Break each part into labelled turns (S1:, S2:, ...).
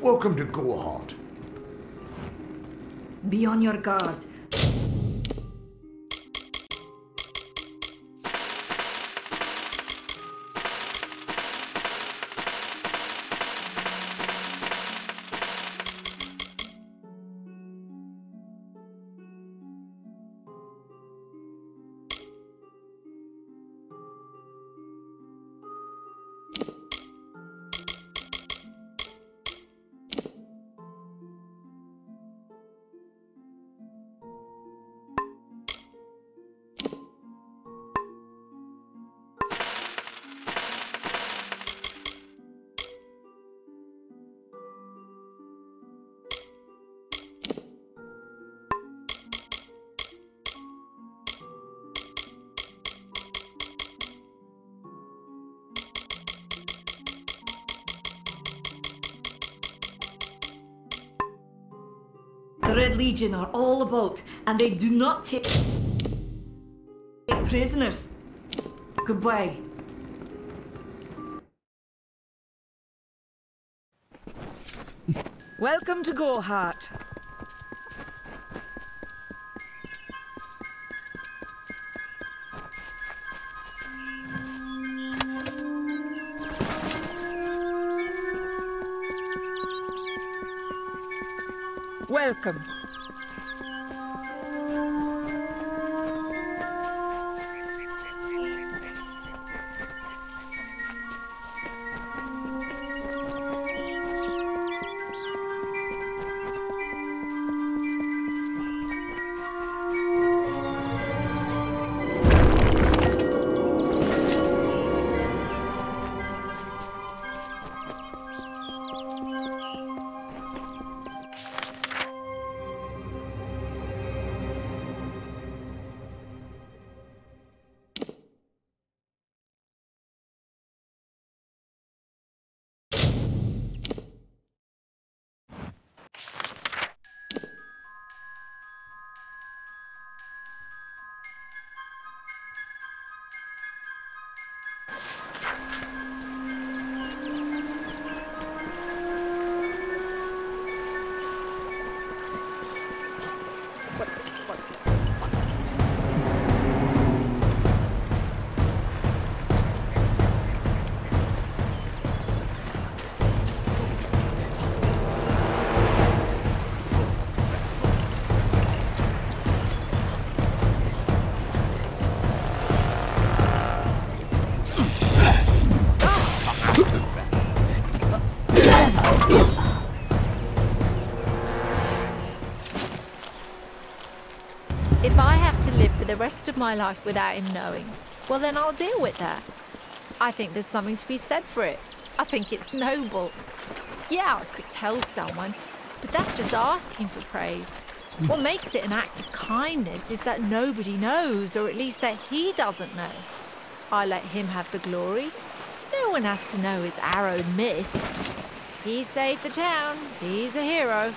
S1: Welcome to Gorehart.
S2: Be on your guard. The Red Legion are all about, and they do not take prisoners. Goodbye. Welcome to Gorehart. Welcome.
S3: If I have to live for the rest of my life without him knowing, well then I'll deal with that. I think there's something to be said for it. I think it's noble. Yeah, I could tell someone, but that's just asking for praise. What makes it an act of kindness is that nobody knows, or at least that he doesn't know. I let him have the glory. No one has to know his arrow missed. He saved the town. He's a hero.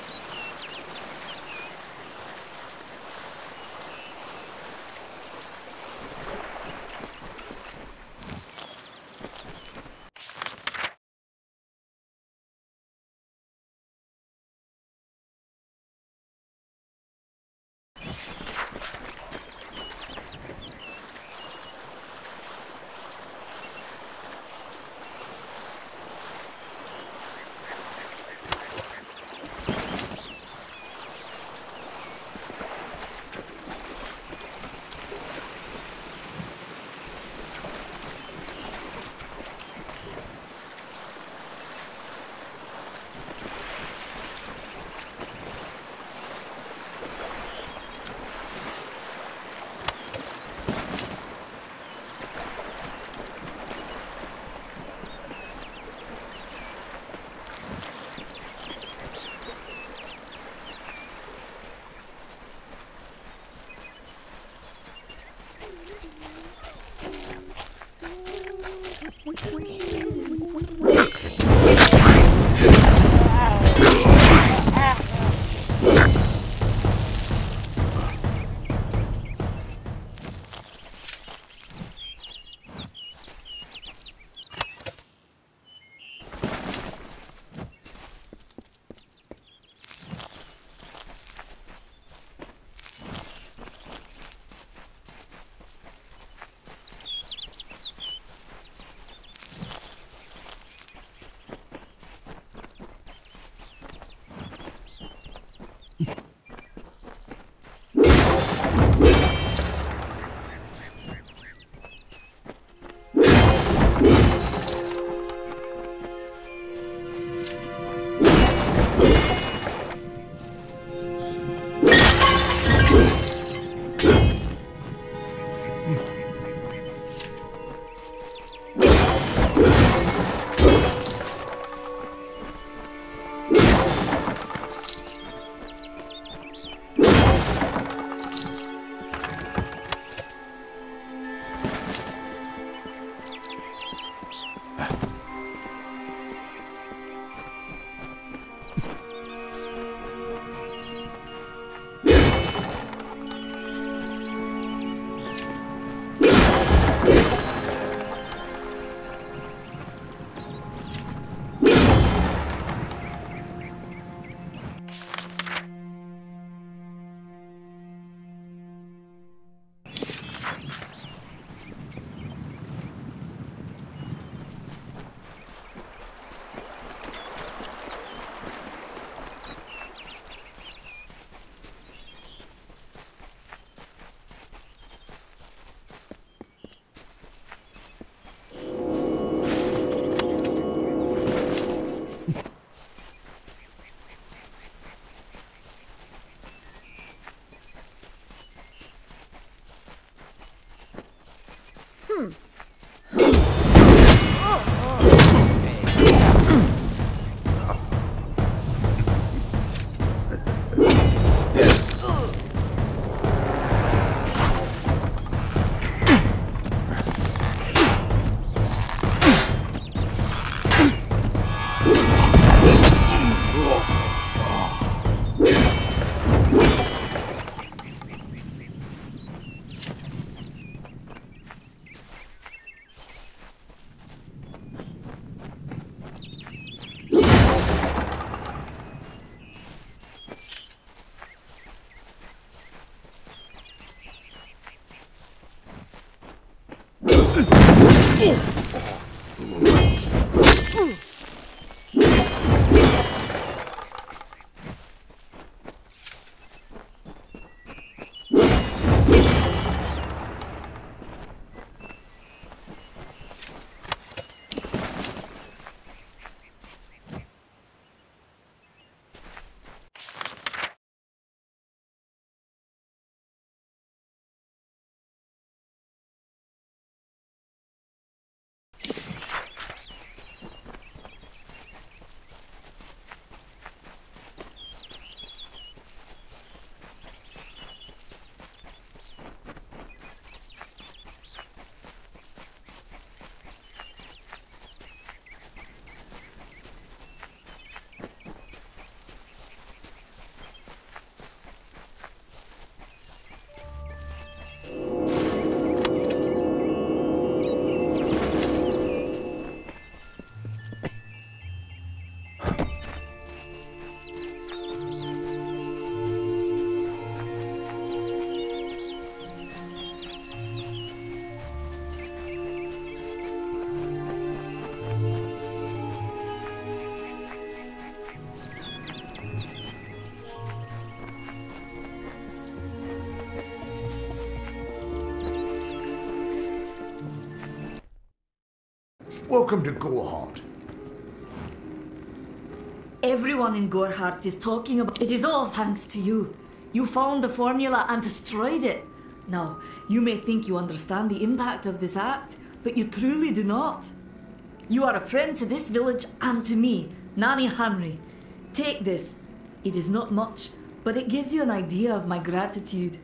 S1: Welcome to Gorehart.
S2: Everyone in Gorehart is talking about it. Is all thanks to you. You found the formula and destroyed it. Now, you may think you understand the impact of this act, but you truly do not. You are a friend to this village and to me, Nanny Henry. Take this. It is not much, but it gives you an idea of my gratitude.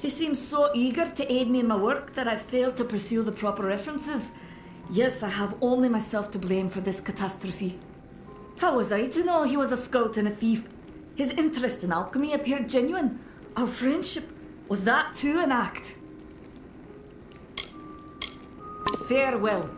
S2: He seems so eager to aid me in my work that I've failed to pursue the proper references. Yes, I have only myself to blame for this catastrophe. How was I to know he was a scout and a thief? His interest in alchemy appeared genuine. Our friendship, was that too an act? Farewell.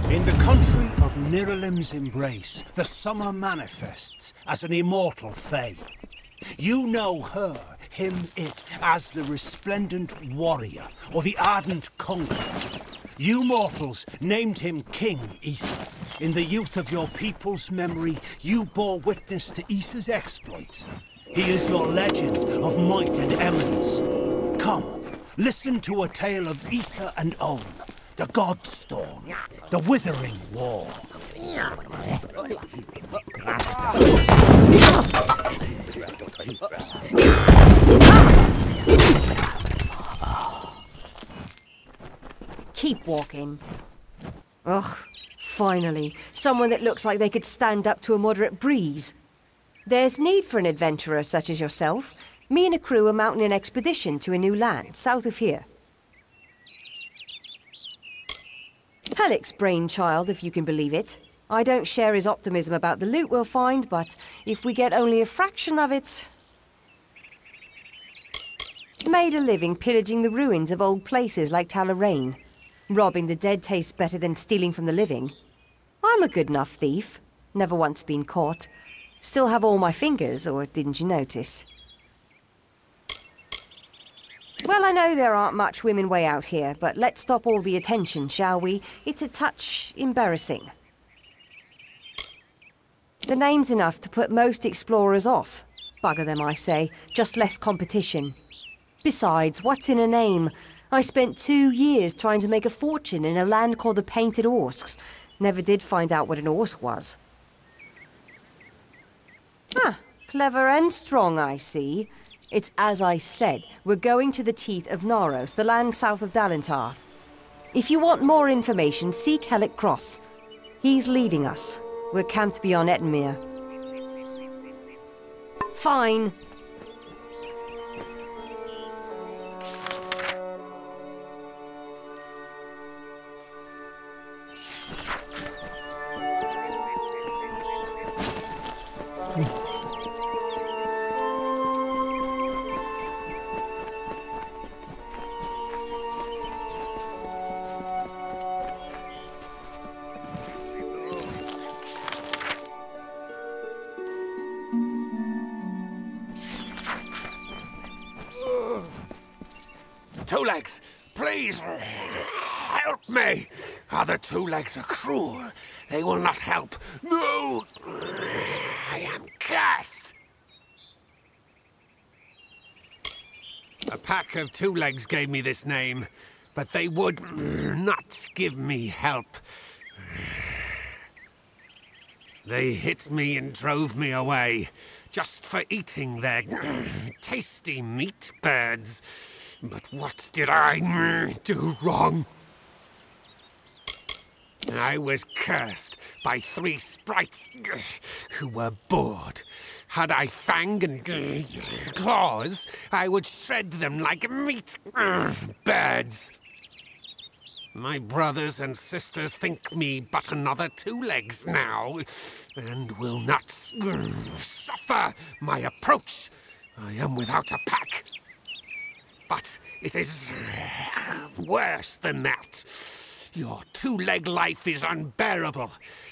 S4: In the country of Nerolim's embrace, the summer manifests as an immortal fae. You know her, him, it, as the resplendent warrior, or the ardent conqueror. You mortals named him King Issa. In the youth of your people's memory, you bore witness to Issa's exploits. He is your legend of might and eminence. Come, listen to a tale of Issa and On, the Godstorm, the Withering War.
S5: Keep walking. Ugh, finally, someone that looks like they could stand up to a moderate breeze. There's need for an adventurer such as yourself. Me and a crew are mounting an expedition to a new land, south of here. Halleck's brainchild, if you can believe it. I don't share his optimism about the loot we'll find, but if we get only a fraction of it... Made a living pillaging the ruins of old places like Talarain. Robbing the dead tastes better than stealing from the living. I'm a good enough thief. Never once been caught. Still have all my fingers, or didn't you notice? Well, I know there aren't much women way out here, but let's stop all the attention, shall we? It's a touch embarrassing. The name's enough to put most explorers off. Bugger them, I say. Just less competition. Besides, what's in a name? I spent 2 years trying to make a fortune in a land called the Painted Orsks. Never did find out what an Orsk was. Ah, clever and strong, I see. It's as I said, we're going to the teeth of Naros, the land south of Dalentarth. If you want more information, seek Halleck Cross. He's leading us. We're camped beyond Ettenmere. Fine.
S6: Two Legs, please, help me. Other Two Legs are cruel. They will not help. No! I am cursed. A pack of Two Legs gave me this name, but they would not give me help. They hit me and drove me away, just for eating their tasty meat birds. But what did I do wrong? I was cursed by 3 sprites who were bored. Had I fang and claws, I would shred them like meat birds. My brothers and sisters think me but another Two Legs now, and will not suffer my approach. I am without a pack. But it is worse than that. Your two-leg life is unbearable,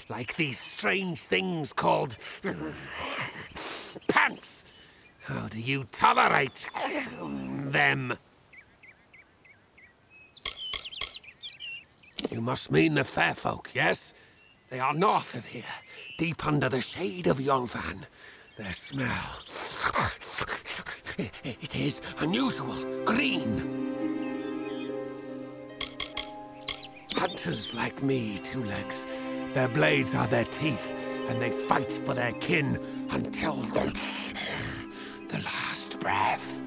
S6: like these strange things called pants. How do you tolerate them? You must mean the fair folk, yes? They are north of here, deep under the shade of Yolvan. Their smell... it is unusual, green. Hunters like me, Two Legs. Their blades are their teeth, and they fight for their kin until the last breath.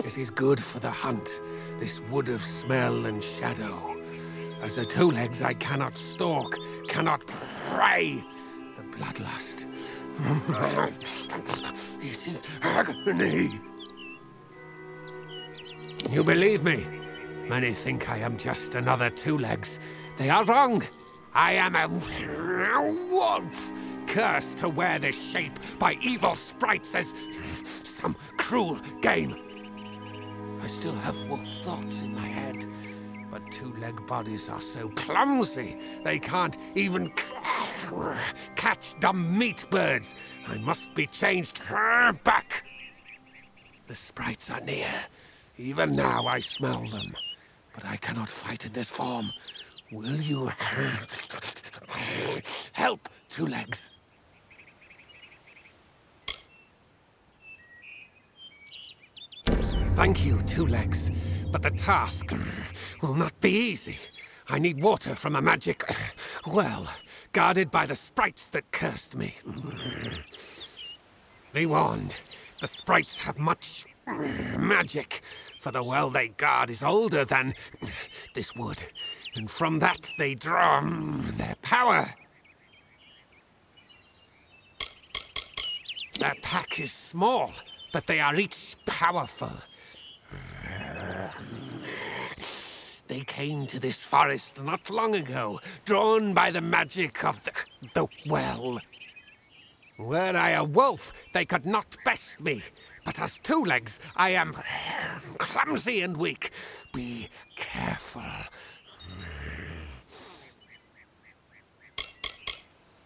S6: This is good for the hunt, this wood of smell and shadow. As a Two Legs, I cannot stalk, cannot prey. The bloodlust. It is agony. You believe me? Many think I am just another Two Legs. They are wrong. I am a wolf, cursed to wear this shape by evil sprites as some cruel game. I still have wolf thoughts in my head, but Two-Leg bodies are so clumsy, they can't even catch dumb meat birds. I must be changed back. The sprites are near. Even now I smell them, but I cannot fight in this form. Will you help, Two Legs? Thank you, Two Legs, but the task will not be easy. I need water from a magic well, guarded by the sprites that cursed me. Be warned, the sprites have much magic, for the well they guard is older than this wood, and from that they draw their power. Their pack is small, but they are each powerful. They came to this forest not long ago, drawn by the magic of the well. Were I a wolf, they could not best me. But as Two Legs, I am clumsy and weak. Be careful.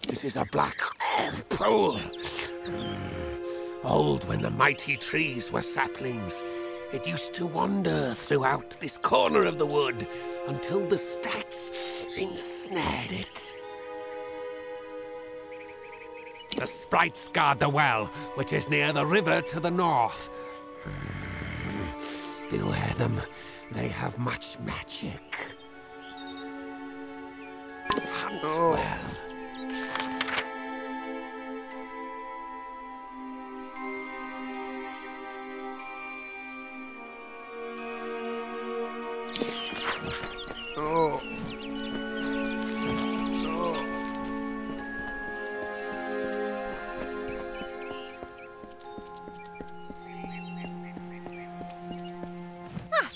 S6: This is a black pool. Old when the mighty trees were saplings. It used to wander throughout this corner of the wood until the sprites ensnared it. The sprites guard the well, which is near the river to the north. Beware them. They have much magic. Hunt well.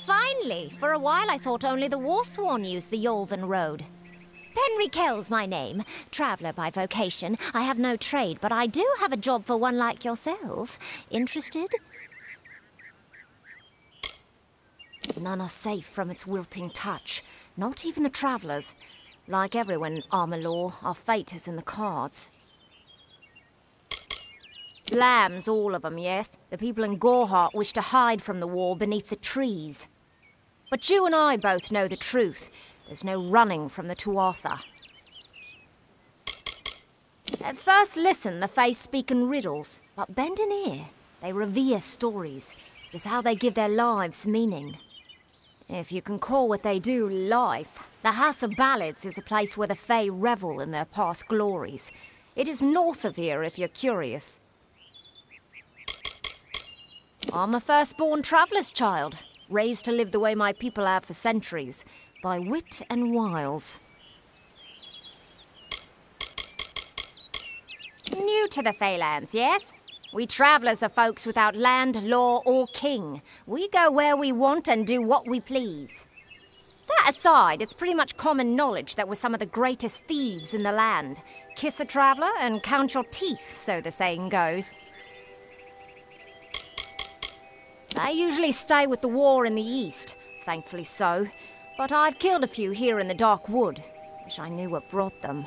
S7: Finally! For a while I thought only the Warsworn used the Yolvan Road. Penry Kell's my name. Traveller by vocation. I have no trade, but I do have a job for one like yourself. Interested? None are safe from its wilting touch. Not even the travellers. Like everyone in Amalur, our fate is in the cards. Lambs, all of them, yes. The people in Gorhart wish to hide from the war beneath the trees. But you and I both know the truth. There's no running from the Tuatha. At first listen, the Fae speak in riddles, but bend an ear. They revere stories. It is how they give their lives meaning. If you can call what they do life, the House of Ballads is a place where the Fae revel in their past glories. It is north of here if you're curious. I'm a firstborn traveller's child, raised to live the way my people have for centuries, by wit and wiles. New to the Feylands, yes? We travellers are folks without land, law, or king. We go where we want and do what we please. That aside, it's pretty much common knowledge that we're some of the greatest thieves in the land. Kiss a traveller and count your teeth, so the saying goes. I usually stay with the war in the east, thankfully so. But I've killed a few here in the Dark Wood. Wish I knew what brought them.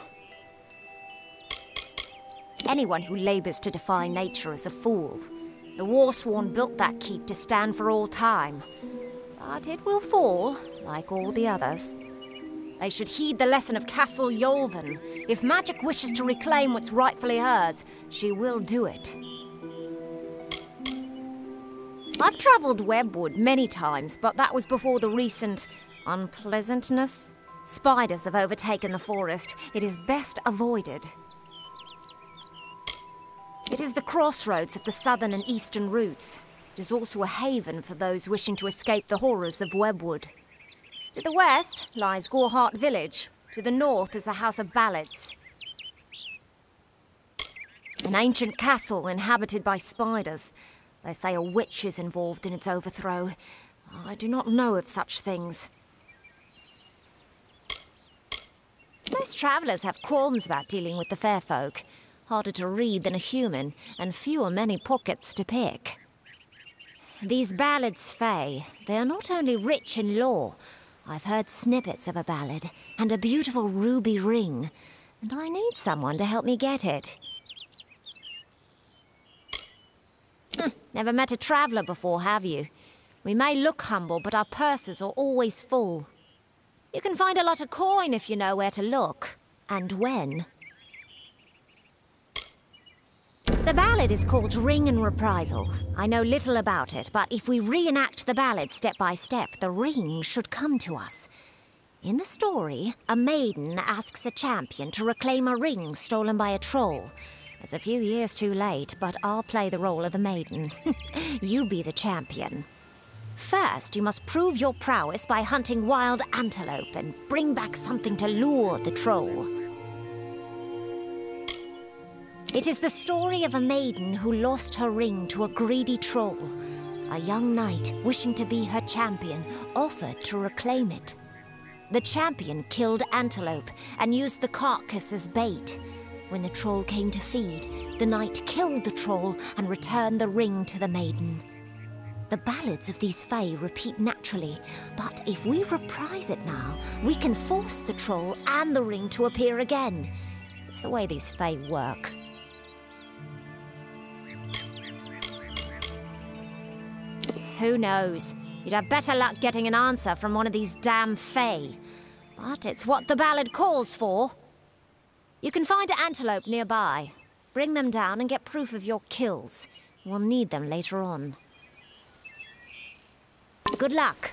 S7: Anyone who labours to defy nature is a fool. The Warsworn built that keep to stand for all time. But it will fall, like all the others. They should heed the lesson of Castle Yolven. If magic wishes to reclaim what's rightfully hers, she will do it. I've travelled Webwood many times, but that was before the recent unpleasantness. Spiders have overtaken the forest. It is best avoided. It is the crossroads of the southern and eastern routes. It is also a haven for those wishing to escape the horrors of Webwood. To the west lies Gorhart Village. To the north is the House of Ballads. An ancient castle inhabited by spiders. They say a witch is involved in its overthrow. I do not know of such things. Most travellers have qualms about dealing with the fair folk. Harder to read than a human, and many pockets to pick. These Ballads Fae, they are not only rich in lore. I've heard snippets of a ballad, and a beautiful ruby ring, and I need someone to help me get it. Never met a traveller before, have you? We may look humble, but our purses are always full. You can find a lot of coin if you know where to look, and when. The ballad is called Ring and Reprisal. I know little about it, but if we reenact the ballad step by step, the ring should come to us. In the story, a maiden asks a champion to reclaim a ring stolen by a troll. It's a few years too late, but I'll play the role of the maiden. You be the champion. First, you must prove your prowess by hunting wild antelope and bring back something to lure the troll. It is the story of a maiden who lost her ring to a greedy troll. A young knight, wishing to be her champion, offered to reclaim it. The champion killed antelope and used the carcass as bait. When the troll came to feed, the knight killed the troll and returned the ring to the maiden. The ballads of these Fae repeat naturally, but if we reprise it now, we can force the troll and the ring to appear again. It's the way these Fae work. Who knows? You'd have better luck getting an answer from one of these damn Fae. But it's what the ballad calls for. You can find an antelope nearby. Bring them down and get proof of your kills. We'll need them later on. Good luck.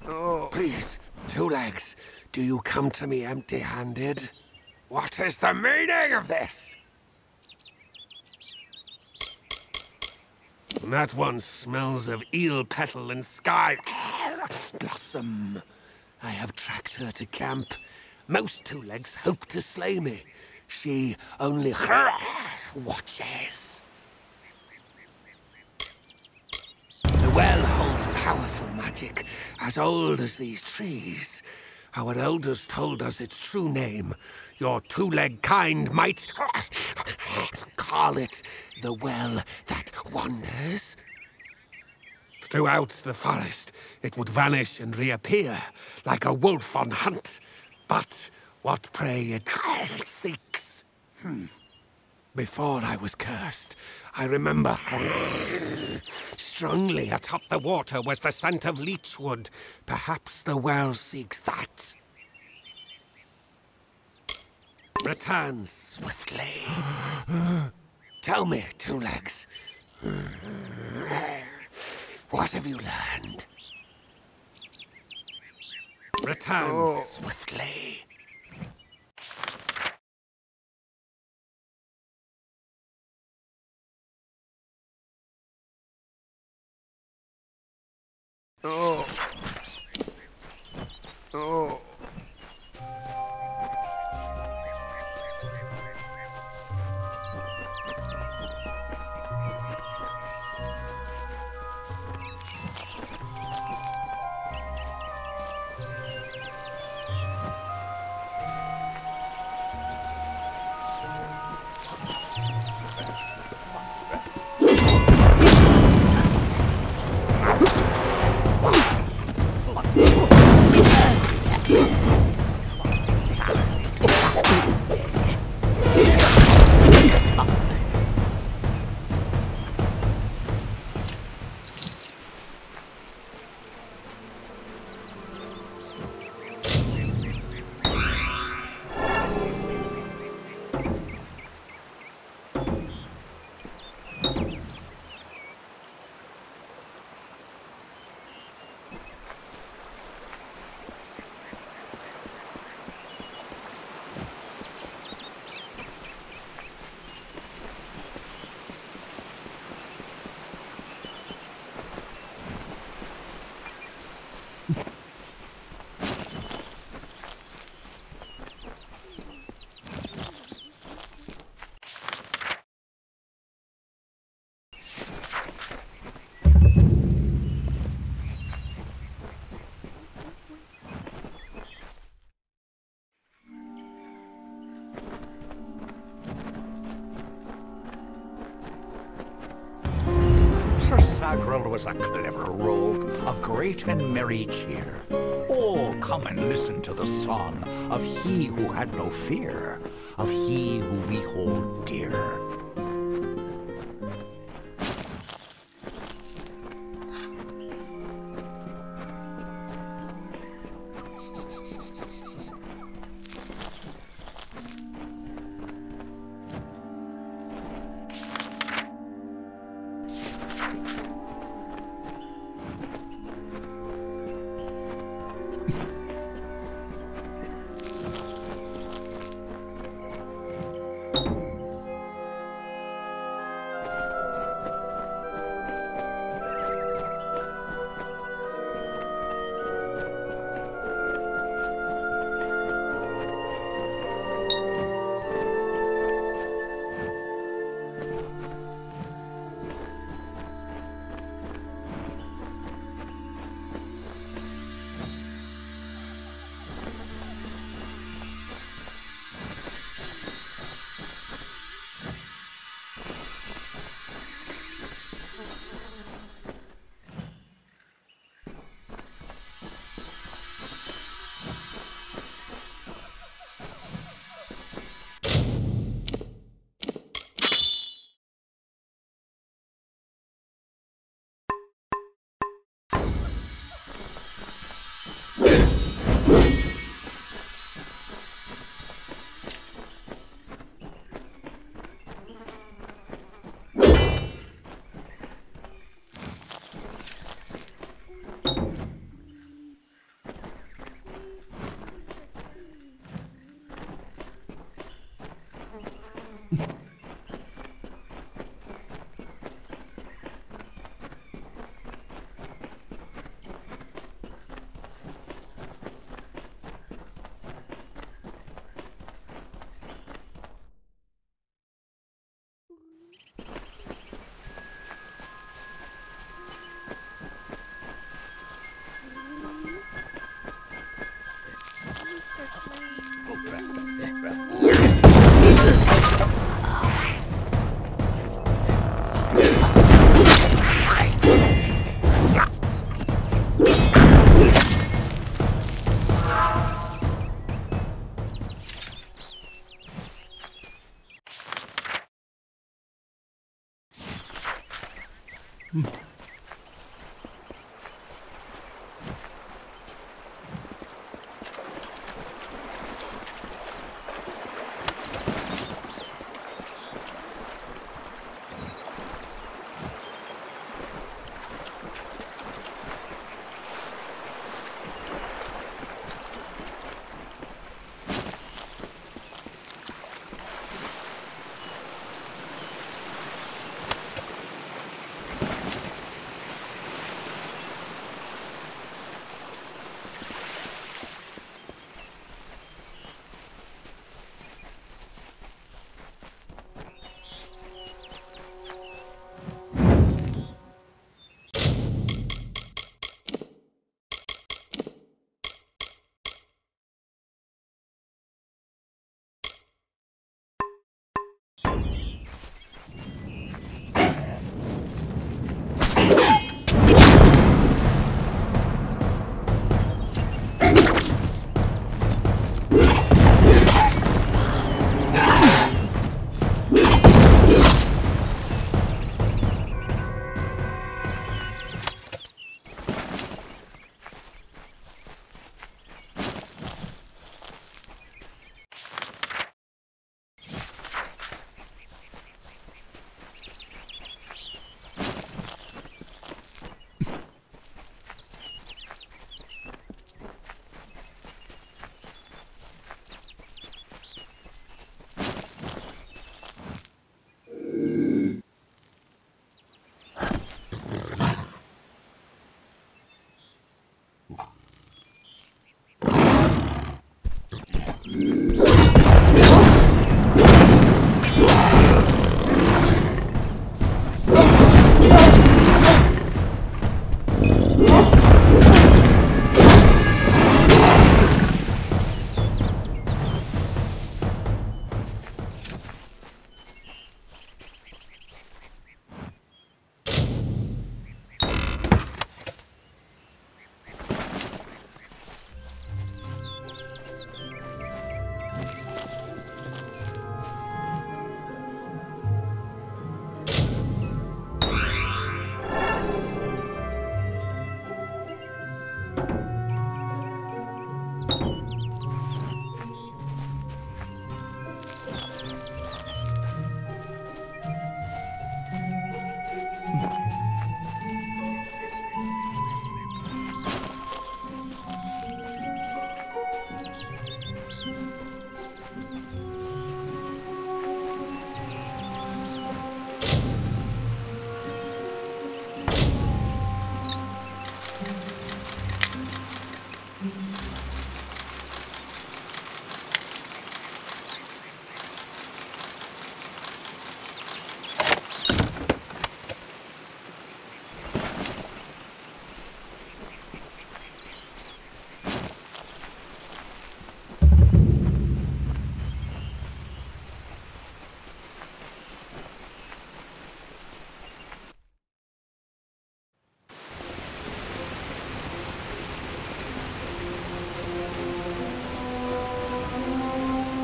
S6: Oh, please, Two Legs, do you come to me empty-handed? What is the meaning of this? That one smells of eel petal and sky blossom. I have tracked her to camp. Most Two Legs hope to slay me. She only watches. The well holds powerful magic, as old as these trees. Our elders told us its true name. Your two-leg kind might call it the Well That Wanders. Throughout the forest, it would vanish and reappear, like a wolf on hunt. But what prey it seeks. Before I was cursed, I remember strongly atop the water was the scent of leechwood. Perhaps the well seeks that. Return swiftly. Tell me, Two Legs, what have you learned? Return swiftly.
S8: Sagril was a clever rogue of great and merry cheer. Oh, come and listen to the song of he who had no fear, of he who we hold dear.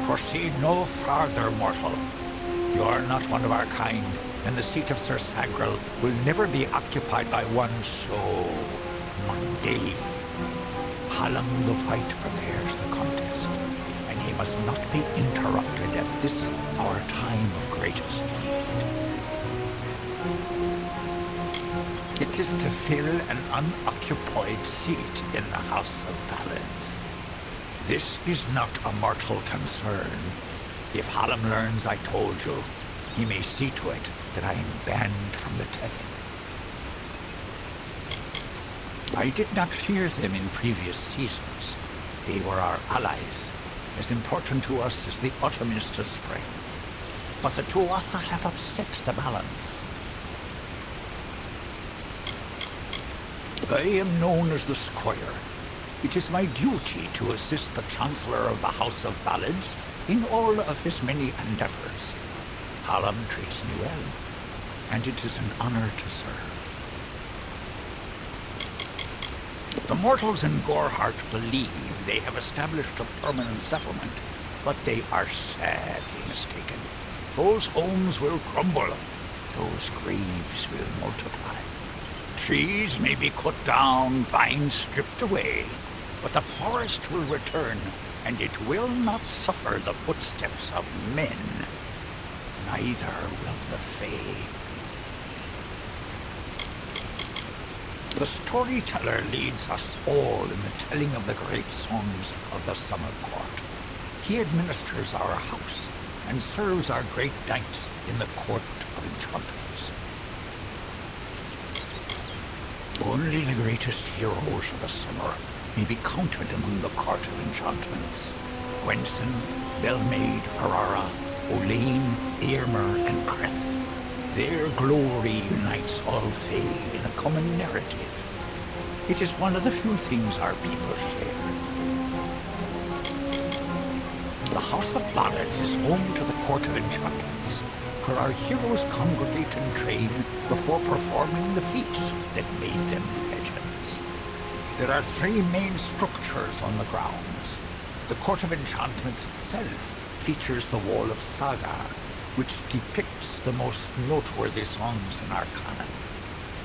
S8: Proceed no farther, mortal. You are not one of our kind, and the seat of Sir Sagrel will never be occupied by one so mundane. Hallam the White prepares the contest, and he must not be interrupted at this our time of greatest need. It is to fill an unoccupied seat in the House of Ballads. This is not a mortal concern. If Hallam learns I told you, he may see to it that I am banned from the telling. I did not fear them in previous seasons. They were our allies, as important to us as the autumn is to spring. But the Tuatha have upset the balance. I am known as the Squire. It is my duty to assist the Chancellor of the House of Ballads in all of his many endeavors. Hallam treats me well, and it is an honor to serve. The mortals in Gorhart believe they have established a permanent settlement, but they are sadly mistaken. Those homes will crumble, those graves will multiply. Trees may be cut down, vines stripped away, but the forest will return, and it will not suffer the footsteps of men. Neither will the Fae. The storyteller leads us all in the telling of the great songs of the Summer Court. He administers our house and serves our great knights in the Court of Enchantments. Only the greatest heroes of the summer may be counted among the Court of Enchantments. Gwenson, Belmaid, Ferrara, Olaine, Earmer, and Creth. Their glory unites all Fae in a common narrative. It is one of the few things our people share. The House of Ballads is home to the Court of Enchantments, where our heroes congregate and train before performing the feats that made them legends. There are 3 main structures on the grounds. The Court of Enchantments itself features the Wall of Saga, which depicts the most noteworthy songs in our canon.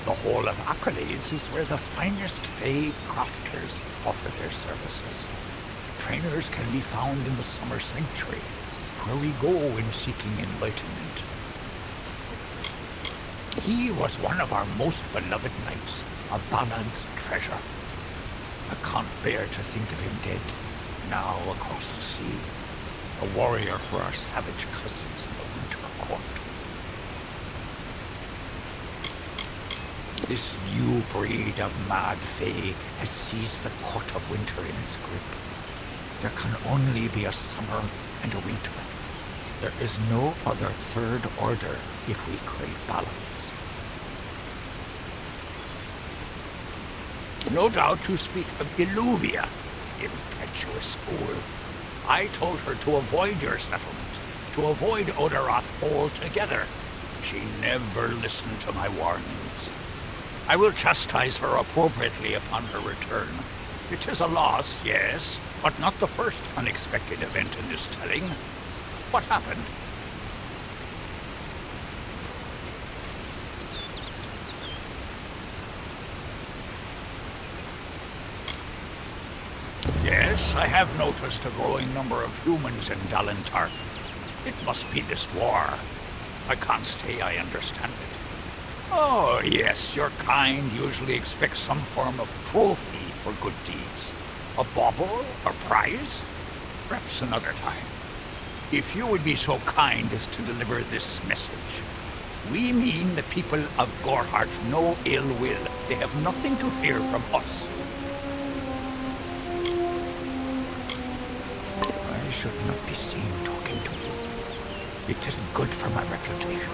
S8: The Hall of Accolades is where the finest Fae crafters offer their services. Trainers can be found in the Summer Sanctuary, where we go in seeking enlightenment. He was one of our most beloved knights, a Ballad's treasure. I can't bear to think of him dead, now across the sea, a warrior for our savage cousins in the Winter Court. This new breed of mad Fae has seized the Court of Winter in its grip. There can only be a summer and a winter. There is no other third order if we crave balance. No doubt you speak of Illuvia, impetuous fool. I told her to avoid your settlement, to avoid Odorath altogether. She never listened to my warnings. I will chastise her appropriately upon her return. It is a loss, yes, but not the first unexpected event in this telling. What happened? Yes, I have noticed a growing number of humans in Dalentarth. It must be this war. I can't stay, I understand it. Oh, yes, your kind usually expects some form of trophy for good deeds. A bauble or prize? Perhaps another time. If you would be so kind as to deliver this message. We mean the people of Gorhart no ill will. They have nothing to fear from us. I should not be seen talking to you. It isn't good for my reputation.